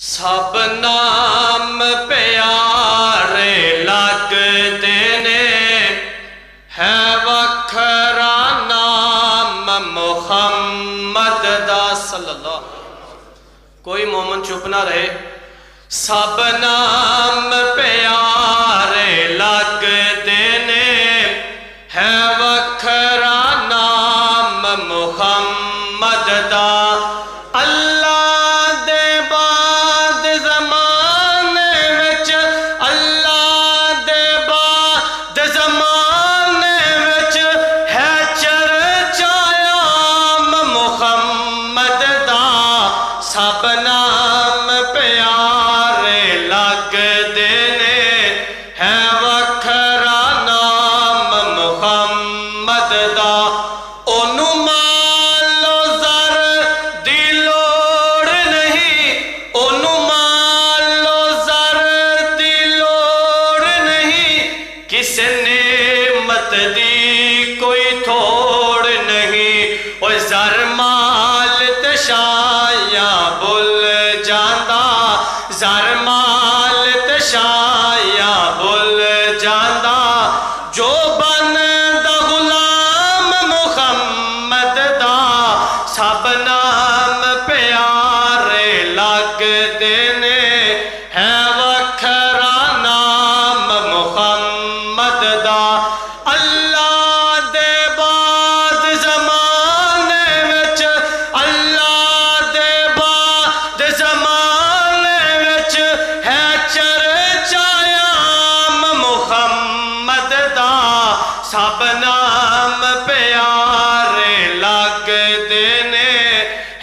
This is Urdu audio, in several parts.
سب نام پیارے لگتے نے، ہے وکھرا نام محمد دا صلی اللہ۔ کوئی مومن چپ نہ رہے۔ سب نام پیارے لگتے نے، ہے وکھرا نام محمد دا۔ سب نام پیارے لگتے نے، ہے وکھرا نام محمد دا۔ اونوں مال و زر دی لوڑ نہیں، اونوں مال و زر دی لوڑ نہیں، کس نعمت دی کوئی تھوڑ نہیں۔ او زر مال تے شایاں بھل جاندا، زر مال تے شایاں بھل جاندا، جو بندا غلام محمد دا۔ سب نام پیارے لگتے نے، ہے وکھرا نام محمد دا۔ اللہ دے بعد زمانے وچ، اللہ دے بعد زمانے وچ، ہے چرچایا محمد دا۔ سب نام پیارے لگتے نے،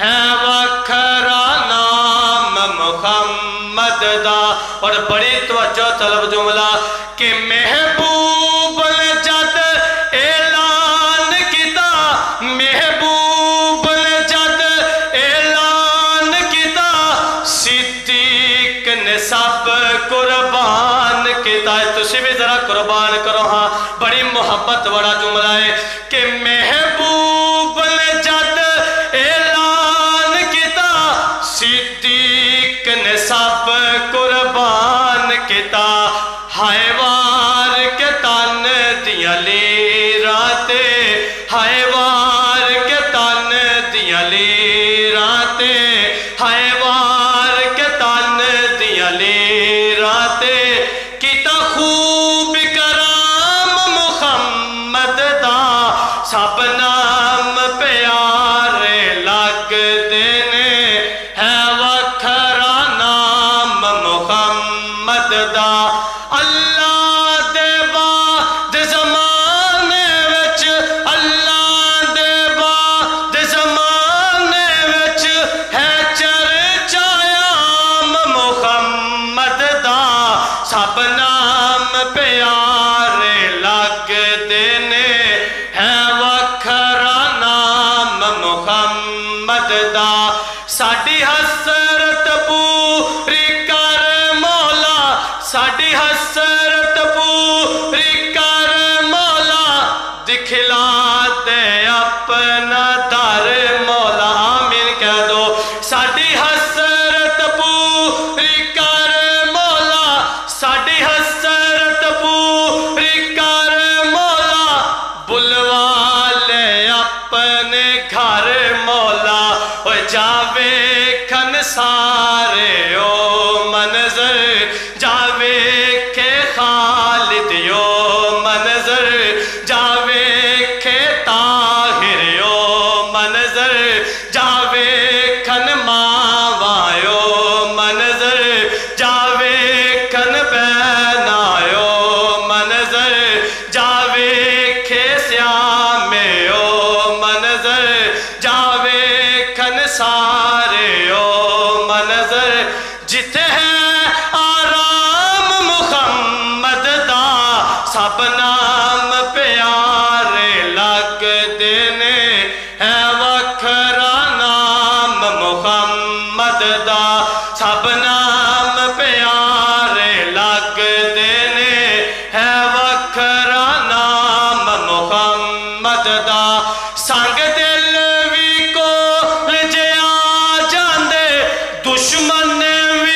ہے وکھرا نام محمد دا۔ اور بڑی توجہ طلب جملہ کہ محبوب نے جد اعلان کیتا، محبوب نے جد اعلان کیتا، صدیق نے سب قربان کیتا۔ تسی بھی ذرا قربان کرو ہاں، بڑی محبت والا جملہ ہے کہ محبوب نے جد اعلان کیتا، صدیق نے سب قربان کیتا۔ ہائے وار کے تن دیاں لیراں تے، ہائے وار کے تن دیاں لیراں تے، ہائے وار کے تن دیاں لیراں تے، کیتا خوب کرام محمد دا۔ سب نام پیارے لگتے نے، ہے وکھرا نام محمد دا۔ اللہ دے بعد زمانے وچ، اللہ دے بعد زمانے وچ، ہے چرچایا محمد دا۔ سب نام پیارے لگتے نے، ہے وکھرا نام محمد دا۔ ساڈی حسرت پوری کر مولا، ساڈی حسرت پوری کر مولا، دکھلا دے اپنا در مولا۔ آمین کہہ دو۔ ساڈی حسرت پوری کر مولا، ساڈی حسرت پوری کر مولا، بلوا لے اپنے گھر مولا۔ او جاوے کھن سارے او منظر، جاوے کے خالد یو منظر، جاوے کے طاہر یو منظر، جاوے کھن ماوا یو منظر، جاوے کھن بینا یو منظر، جاوے کے سیام یو منظر، جاوے کھن سارے یو منظر، جتے ہے آرام محمد دا۔ سب نام پیارے لگتے نے، ہے وکھرا نام محمد دا۔ سب نام پیارے لگتے نے، ہے وکھرا نام محمد دا۔ سنگ دل بھی کول جے آ جاندے، دشمن بھی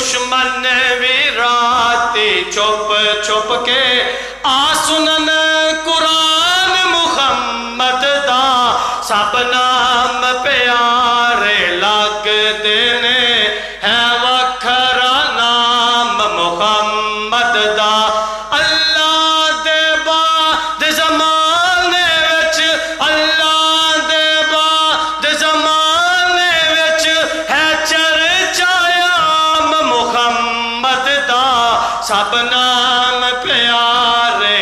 دشمن بھی راتی چھپ چھپ کے آسنن قرآن محمد دا سب نام پیارے لگ دینے ہے وکھرا نام محمد دا اللہ دے بعد زمانے وچ اللہ دے بعد زمانے وچ ہے چرچا عام محمد دا سب نام پیارے